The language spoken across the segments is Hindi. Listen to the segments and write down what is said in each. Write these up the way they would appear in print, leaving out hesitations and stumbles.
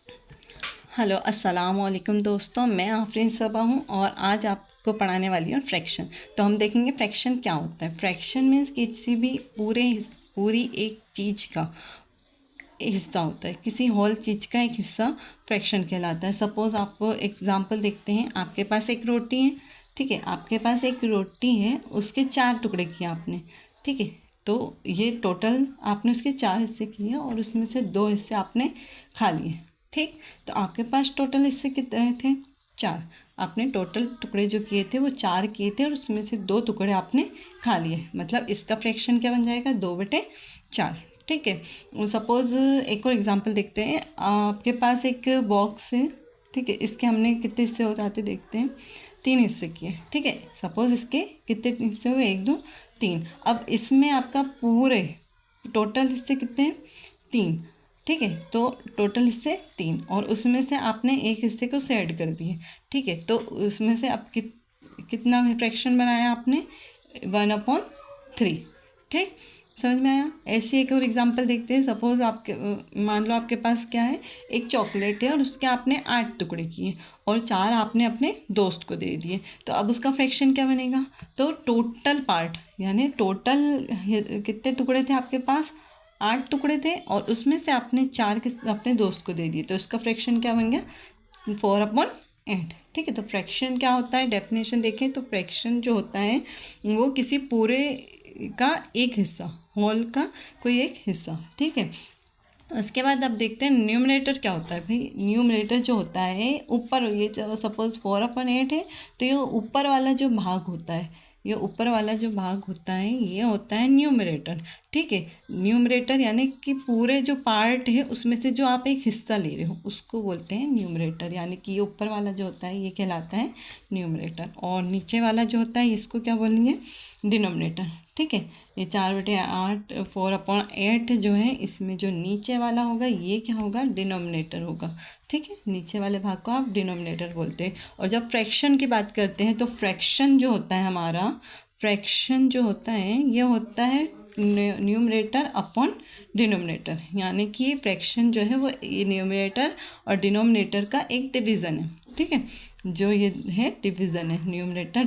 हेलो अस्सलाम वालेकुम दोस्तों, मैं आफरीन सबा हूँ और आज आपको पढ़ाने वाली हूँ फ्रैक्शन। तो हम देखेंगे फ्रैक्शन क्या होता है। फ्रैक्शन मीन्स किसी भी पूरी एक चीज़ का हिस्सा होता है, किसी होल चीज़ का एक हिस्सा फ्रैक्शन कहलाता है। सपोज़ आपको एग्जांपल देखते हैं। आपके पास एक रोटी है, ठीक है। आपके पास एक रोटी है, उसके 4 टुकड़े किए आपने, ठीक है। तो ये टोटल आपने उसके 4 हिस्से किए और उसमें से 2 हिस्से आपने खा लिए, ठीक। तो आपके पास टोटल हिस्से कितने थे? 4। आपने टोटल टुकड़े जो किए थे वो 4 किए थे और उसमें से 2 टुकड़े आपने खा लिए। मतलब इसका फ्रैक्शन क्या बन जाएगा? 2/4, ठीक है। सपोज़ एक और एग्जांपल देखते हैं। आपके पास एक बॉक्स है, ठीक है। इसके हमने कितने हिस्से हो जाते देखते हैं। 3 हिस्से किए, ठीक है। सपोज़ इसके कितने हिस्से हुए? 1 2 3। अब इसमें आपका पूरे टोटल हिस्से कितने हैं? 3, ठीक है। तो टोटल हिस्से 3 और उसमें से आपने एक हिस्से को ऐड कर दिए, ठीक है। तो उसमें से अब कितना फ्रैक्शन बनाया आपने? 1/3, ठीक। समझ में आया? ऐसी एक और एग्जांपल देखते हैं। सपोज़ आपके मान लो आपके पास क्या है, एक चॉकलेट है और उसके आपने 8 टुकड़े किए और 4 आपने अपने दोस्त को दे दिए। तो अब उसका फ्रैक्शन क्या बनेगा? तो टोटल पार्ट यानी टोटल कितने टुकड़े थे आपके पास? 8 टुकड़े थे और उसमें से आपने 4 अपने दोस्त को दे दिए। तो उसका फ्रैक्शन क्या बन गया? 4/8, ठीक है। तो फ्रैक्शन क्या होता है? डेफिनेशन देखें तो फ्रैक्शन जो होता है वो किसी पूरे का एक हिस्सा, होल का कोई एक हिस्सा, ठीक है। उसके बाद अब देखते हैं न्यूमरेटर क्या होता है। भाई न्यूमरेटर जो होता है ऊपर, ये सपोज 4/8 है तो ये ऊपर वाला जो भाग होता है, ये ऊपर वाला जो भाग होता है ये होता है न्यूमरेटर, ठीक है। न्यूमरेटर यानी कि पूरे जो पार्ट है उसमें से जो आप एक हिस्सा ले रहे हो उसको बोलते हैं न्यूमरेटर। यानी कि ये ऊपर वाला जो होता है ये कहलाता है न्यूमरेटर और नीचे वाला जो होता है इसको क्या बोलेंगे? डिनोमिनेटर, ठीक है। ये 4/8 4/8 जो है इसमें जो नीचे वाला होगा ये क्या होगा? डिनोमिनेटर होगा, ठीक है। नीचे वाले भाग को आप डिनोमिनेटर बोलते हैं। और जब फ्रैक्शन की बात करते हैं तो फ्रैक्शन जो होता है हमारा, फ्रैक्शन जो होता है ये होता है न्यूमरेटर अपॉन डिनोमिनेटर। यानी कि फ्रैक्शन जो है वो न्यूमरेटर और डिनोमिनेटर का एक डिवीज़न है, ठीक है। जो ये है डिवीज़न है, न्यूमरेटर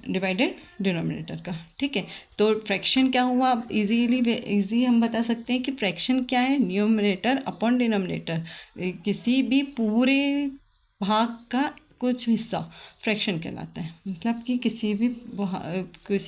डिवाइडेड डिनोमिनेटर का, ठीक है। तो फ्रैक्शन क्या हुआ? अब इजी हम बता सकते हैं कि फ्रैक्शन क्या है? न्यूमरेटर अपॉन डिनोमिनेटर, किसी भी पूरे भाग का कुछ हिस्सा फ्रैक्शन कहलाता है। मतलब कि किसी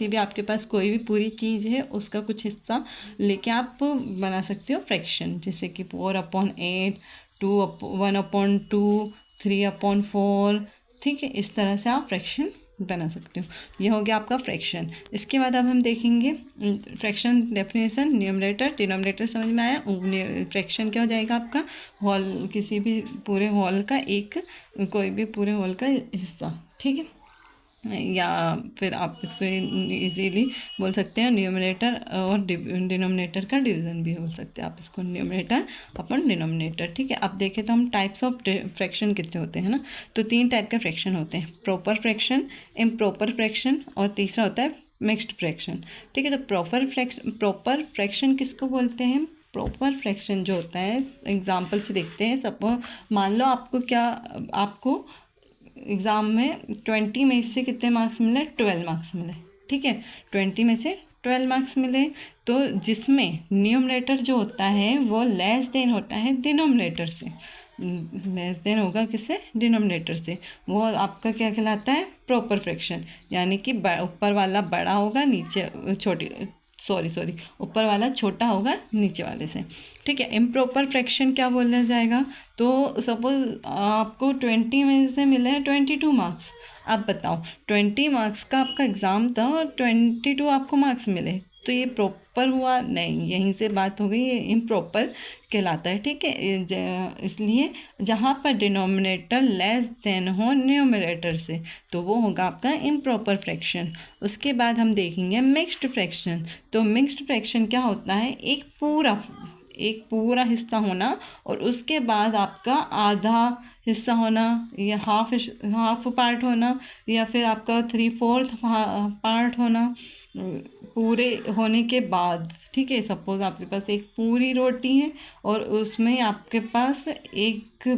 भी आपके पास कोई भी पूरी चीज़ है उसका कुछ हिस्सा लेके आप बना सकते हो फ्रैक्शन। जैसे कि 4/8, 1/2, 3/4, ठीक है। इस तरह से आप फ्रैक्शन बना सकते हो। ये हो गया आपका फ्रैक्शन। इसके बाद अब हम देखेंगे फ्रैक्शन डेफिनेशन। न्यूमरेटर डिनोमिनेटर समझ में आया। फ्रैक्शन क्या हो जाएगा आपका? होल, किसी भी पूरे होल का एक, कोई भी पूरे होल का हिस्सा, ठीक है। या फिर आप इसको इजीली बोल सकते हैं न्यूमरेटर और डिनोमिनेटर का डिवीज़न भी बोल सकते हैं आप इसको, न्यूमरेटर अपन डिनोमिनेटर, ठीक है। अब देखें तो हम टाइप्स ऑफ फ्रैक्शन कितने होते हैं ना। तो 3 टाइप के फ्रैक्शन होते हैं, प्रॉपर फ्रैक्शन, इम्प्रॉपर फ्रैक्शन और तीसरा होता है मिक्स्ड फ्रैक्शन, ठीक है। तो प्रॉपर फ्रैक्शन किसको बोलते हैं? प्रॉपर फ्रैक्शन जो होता है, एग्जाम्पल से देखते हैं। सपोज मान लो आपको एग्ज़ाम में 20 में से कितने मार्क्स मिले? 12 मार्क्स मिले, ठीक है। 20 में से 12 मार्क्स मिले तो जिसमें न्यूमरेटर जो होता है वो लेस देन होता है डिनोमिनेटर से, लेस देन होगा किससे? डिनोमिनेटर से। वो आपका क्या कहलाता है? Proper fraction. यानी कि ऊपर वाला बड़ा होगा, नीचे ऊपर वाला छोटा होगा नीचे वाले से, ठीक है। इम्प्रॉपर फ्रैक्शन क्या बोला जाएगा? तो सपोज आपको 20 में से मिले हैं 22 मार्क्स। आप बताओ 20 मार्क्स का आपका एग्ज़ाम था और 22 आपको मार्क्स मिले, तो ये प्रॉपर हुआ? नहीं, यहीं से बात हो गई, ये इम्प्रॉपर कहलाता है, ठीक है। इसलिए जहाँ पर डिनोमिनेटर लेस देन हो न्यूमरेटर से तो वो होगा आपका इम्प्रॉपर फ्रैक्शन। उसके बाद हम देखेंगे मिक्स्ड फ्रैक्शन। तो मिक्स्ड फ्रैक्शन क्या होता है? एक पूरा हिस्सा होना और उसके बाद आपका आधा हिस्सा होना या हाफ पार्ट होना या फिर आपका 3/4 पार्ट होना पूरे होने के बाद, ठीक है। सपोज़ आपके पास एक पूरी रोटी है और उसमें आपके पास एक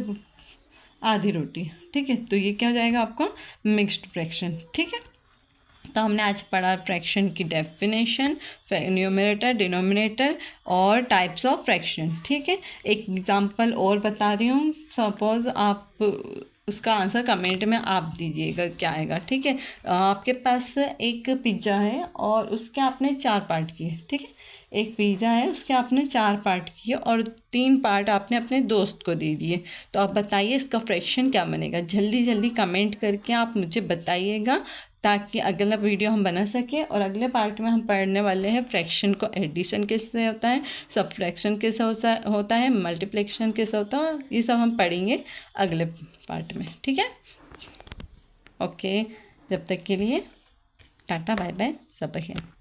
आधी रोटी, ठीक है। तो ये क्या हो जाएगा आपका मिक्स्ड फ्रैक्शन, ठीक है। तो हमने आज पढ़ा फ्रैक्शन की डेफिनेशन, न्यूमरेटर, डिनोमिनेटर और टाइप्स ऑफ फ्रैक्शन, ठीक है। एक एग्जांपल और बता रही हूँ। सपोज़ आप उसका आंसर कमेंट में आप दीजिएगा क्या आएगा, ठीक है। आपके पास एक पिज़्ज़ा है और उसके आपने 4 पार्ट किए, ठीक है। एक पिज़्ज़ा है उसके आपने 4 पार्ट किए और 3 पार्ट आपने अपने दोस्त को दे दिए। तो आप बताइए इसका फ्रैक्शन क्या बनेगा। जल्दी जल्दी कमेंट करके आप मुझे बताइएगा ताकि अगला वीडियो हम बना सकें। और अगले पार्ट में हम पढ़ने वाले हैं फ्रैक्शन को एडिशन कैसे होता है, सबट्रैक्शन कैसे होता है, मल्टीप्लिकेशन कैसे होता है, ये सब हम पढ़ेंगे अगले पार्ट में, ठीक है। ओके, जब तक के लिए टाटा बाय बाय, सब है।